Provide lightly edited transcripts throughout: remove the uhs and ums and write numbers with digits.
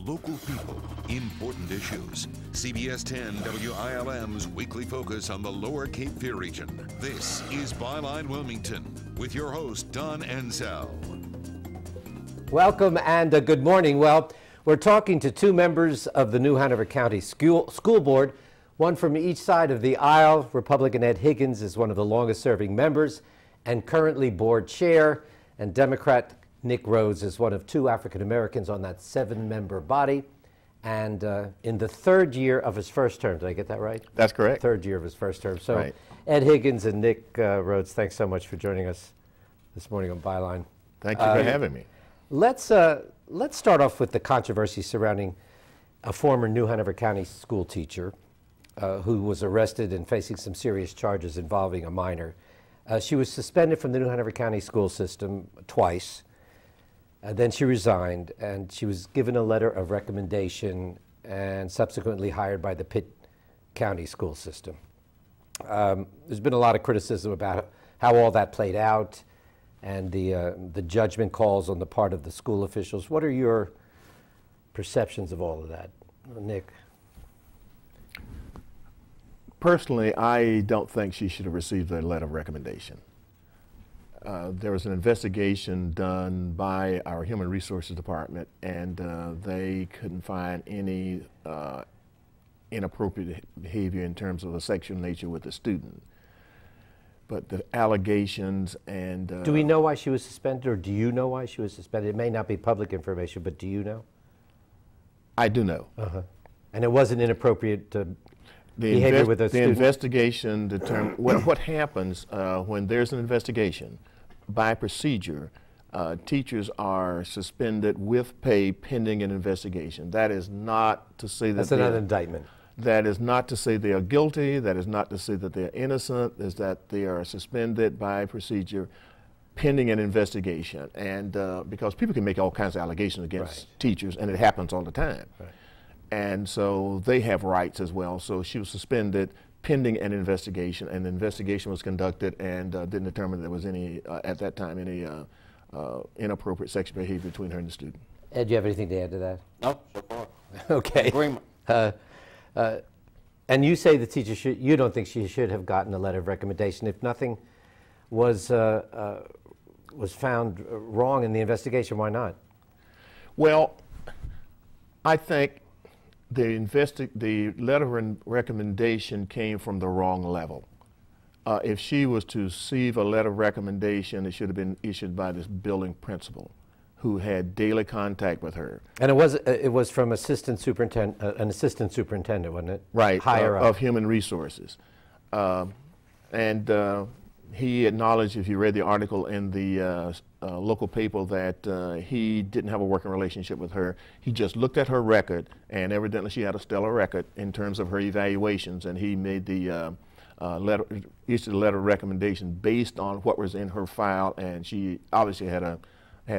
local people, important issues. CBS 10 WILM's weekly focus on the Lower Cape Fear region. This is Byline Wilmington with your host, Don Ansell. Welcome and good morning. Well, we're talking to two members of the New Hanover County School Board, one from each side of the aisle. Republican Ed Higgins is one of the longest serving members and currently board chair, and Democrat Nick Rhodes is one of two African Americans on that 7-member body, and in the third year of his first term. Did I get that right? That's correct. Third year of his first term. So right. Ed Higgins and Nick Rhodes, thanks so much for joining us this morning on Byline. Thank you for having me. Let's start off with the controversy surrounding a former New Hanover County school teacher who was arrested and facing some serious charges involving a minor. She was suspended from the New Hanover County school system twice. Then she resigned, and she was given a letter of recommendation and subsequently hired by the Pitt County school system. There's been a lot of criticism about how all that played out and the judgment calls on the part of the school officials. What are your perceptions of all of that, Nick? Personally, I don't think she should have received a letter of recommendation. There was an investigation done by our Human Resources Department, and they couldn't find any inappropriate behavior in terms of a sexual nature with the student. But the allegations and... do we know why she was suspended, or do you know why she was suspended? It may not be public information, but do you know? I do know. And it wasn't inappropriate behavior with a student? The investigation determined... what happens when there's an investigation, by procedure, teachers are suspended with pay pending an investigation. That is not to say that... That's another indictment. That is not to say they are guilty. That is not to say that they're innocent. Is that they are suspended by procedure pending an investigation. And because people can make all kinds of allegations against teachers, and it happens all the time. And so they have rights as well. So she was suspended pending an investigation, and the investigation was conducted and didn't determine there was any, at that time, any inappropriate sexual behavior between her and the student. Ed, do you have anything to add to that? No, so far. Okay. Agreement. And you say the teacher should, you don't think she should have gotten a letter of recommendation if nothing was found wrong in the investigation. Why not? Well, I think the letter of recommendation came from the wrong level. If she was to receive a letter of recommendation, it should have been issued by this building principal, who had daily contact with her. And it was from assistant superintendent, an assistant superintendent, wasn't it? Right, higher up. Of human resources. He acknowledged, if you read the article in the local paper, that he didn't have a working relationship with her. He just looked at her record, and evidently she had a stellar record in terms of her evaluations, and he made the issued a letter of recommendation based on what was in her file, and she obviously had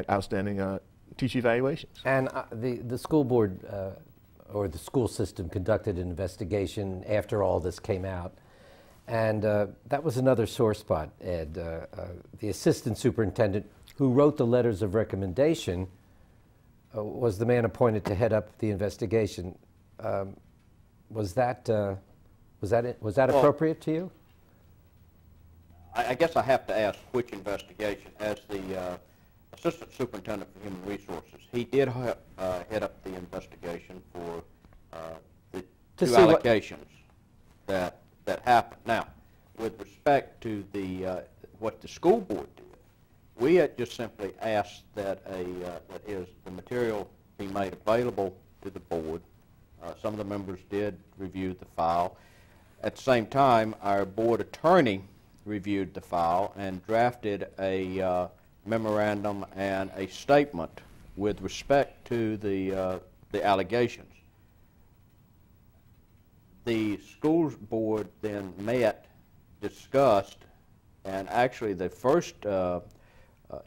outstanding teacher evaluations. And the school board or the school system conducted an investigation after all this came out. And that was another sore spot, Ed. The assistant superintendent who wrote the letters of recommendation was the man appointed to head up the investigation. Was that appropriate to you? I guess I have to ask which investigation. As the assistant superintendent for human resources, he did head up the investigation for the two allegations that happened. Now, with respect to what the school board did, we had just simply asked that the material be made available to the board. Some of the members did review the file. At the same time, our board attorney reviewed the file and drafted a memorandum and a statement with respect to the allegations. The school board then met, discussed, and actually the first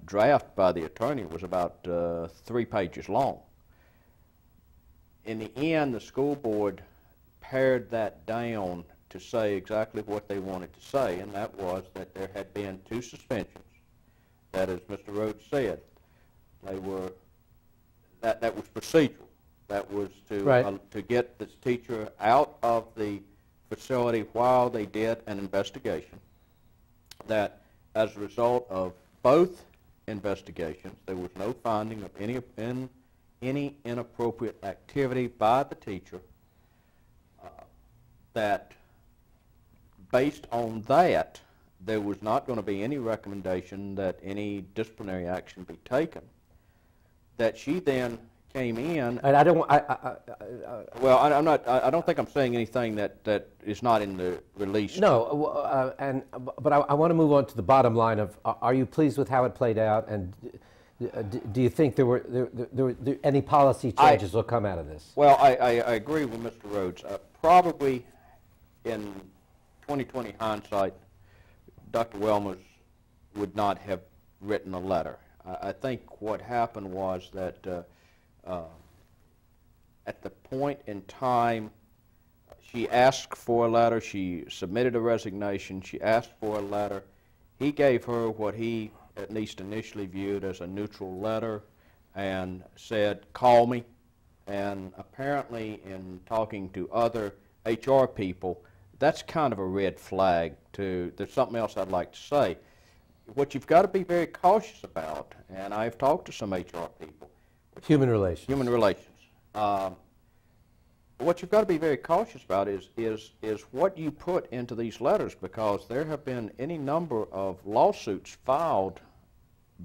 draft by the attorney was about 3 pages long. In the end, the school board pared that down to say exactly what they wanted to say, and that was that there had been 2 suspensions. That, as Mr. Rhodes said, that was procedural. That was Right. to get this teacher out of the facility while they did an investigation. That as a result of both investigations, there was no finding of any inappropriate activity by the teacher. That based on that, there was not going to be any recommendation that any disciplinary action be taken. That she then came in. And I don't. Well, I don't think I'm saying anything that is not in the release. No, but I want to move on to the bottom line of: are you pleased with how it played out, and do you think there were any policy changes will come out of this? Well, I agree with Mr. Rhodes. Probably in 2020 hindsight, Dr. Wilmers would not have written a letter. I think what happened was that at the point in time, she asked for a letter, she submitted a resignation, she asked for a letter. He gave her what he at least initially viewed as a neutral letter and said, call me. And apparently in talking to other HR people, that's kind of a red flag too. There's something else I'd like to say. What you've got to be very cautious about, and I've talked to some HR people. Human relations. Human relations. What you've got to be very cautious about is what you put into these letters, because there have been any number of lawsuits filed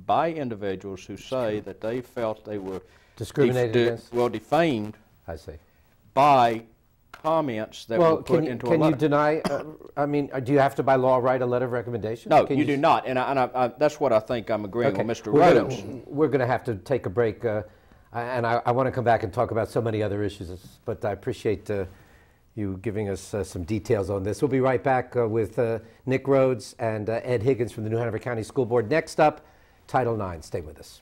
by individuals who say that they felt they were discriminated against? Well, defamed. I see. By comments that were put into a letter. Can you deny, I mean, do you have to by law write a letter of recommendation? No, you do not, and that's what I think I'm agreeing with Mr. Rhodes. We're going to have to take a break, and I want to come back and talk about so many other issues, but I appreciate you giving us some details on this. We'll be right back with Nick Rhodes and Ed Higgins from the New Hanover County School Board. Next up, Title IX. Stay with us.